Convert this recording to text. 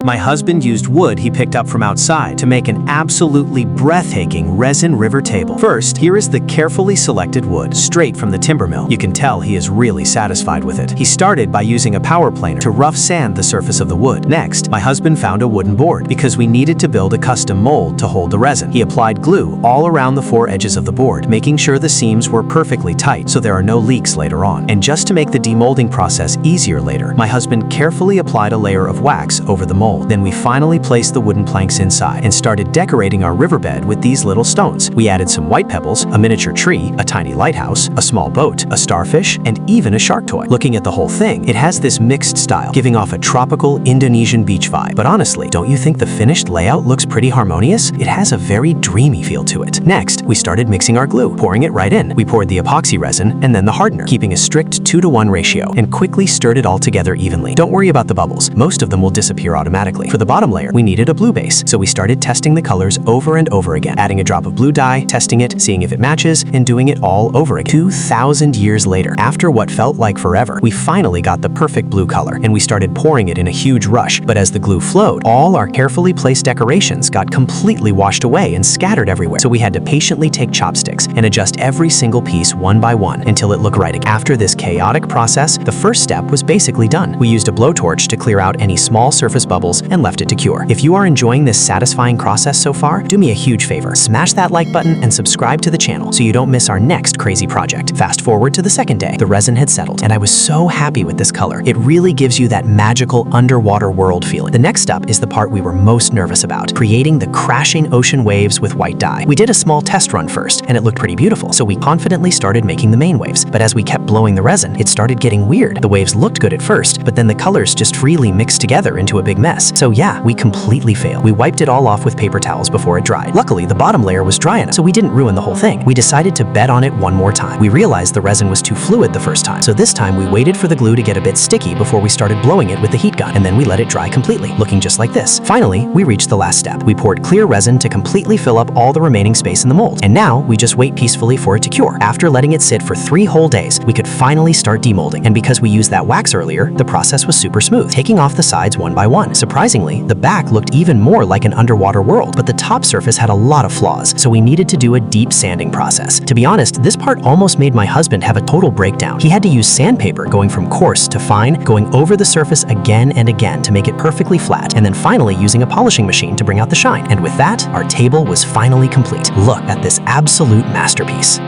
My husband used wood he picked up from outside to make an absolutely breathtaking resin river table. First, here is the carefully selected wood, straight from the timber mill. You can tell he is really satisfied with it. He started by using a power planer to rough sand the surface of the wood. Next, my husband found a wooden board because we needed to build a custom mold to hold the resin. He applied glue all around the four edges of the board, making sure the seams were perfectly tight so there are no leaks later on. And just to make the demolding process easier later, my husband carefully applied a layer of wax over the mold. Then we finally placed the wooden planks inside and started decorating our riverbed with these little stones. We added some white pebbles, a miniature tree, a tiny lighthouse, a small boat, a starfish, and even a shark toy. Looking at the whole thing, it has this mixed style, giving off a tropical Indonesian beach vibe. But honestly, don't you think the finished layout looks pretty harmonious? It has a very dreamy feel to it. Next, we started mixing our glue, pouring it right in. We poured the epoxy resin and then the hardener, keeping a strict 2-to-1 ratio, and quickly stirred it all together evenly. Don't worry about the bubbles. Most of them will disappear automatically. For the bottom layer, we needed a blue base, so we started testing the colors over and over again, adding a drop of blue dye, testing it, seeing if it matches, and doing it all over again. 2,000 years later, after what felt like forever, we finally got the perfect blue color, and we started pouring it in a huge rush. But as the glue flowed, all our carefully placed decorations got completely washed away and scattered everywhere, so we had to patiently take chopsticks and adjust every single piece one by one until it looked right again. After this chaotic process, the first step was basically done. We used a blowtorch to clear out any small surface bubbles and left it to cure. If you are enjoying this satisfying process so far, do me a huge favor. Smash that like button and subscribe to the channel so you don't miss our next crazy project. Fast forward to the second day. The resin had settled, and I was so happy with this color. It really gives you that magical underwater world feeling. The next step is the part we were most nervous about, creating the crashing ocean waves with white dye. We did a small test run first, and it looked pretty beautiful, so we confidently started making the main waves. But as we kept blowing the resin, it started getting weird. The waves looked good at first, but then the colors just freely mixed together into a big mess. So yeah, we completely failed. We wiped it all off with paper towels before it dried. Luckily, the bottom layer was dry enough, so we didn't ruin the whole thing. We decided to bet on it one more time. We realized the resin was too fluid the first time, so this time we waited for the glue to get a bit sticky before we started blowing it with the heat gun, and then we let it dry completely, looking just like this. Finally, we reached the last step. We poured clear resin to completely fill up all the remaining space in the mold, and now we just wait peacefully for it to cure. After letting it sit for 3 whole days, we could finally start demolding, and because we used that wax earlier, the process was super smooth, taking off the sides one by one. Surprisingly, the back looked even more like an underwater world, but the top surface had a lot of flaws, so we needed to do a deep sanding process. To be honest, this part almost made my husband have a total breakdown. He had to use sandpaper going from coarse to fine, going over the surface again and again to make it perfectly flat, and then finally using a polishing machine to bring out the shine. And with that, our table was finally complete. Look at this absolute masterpiece.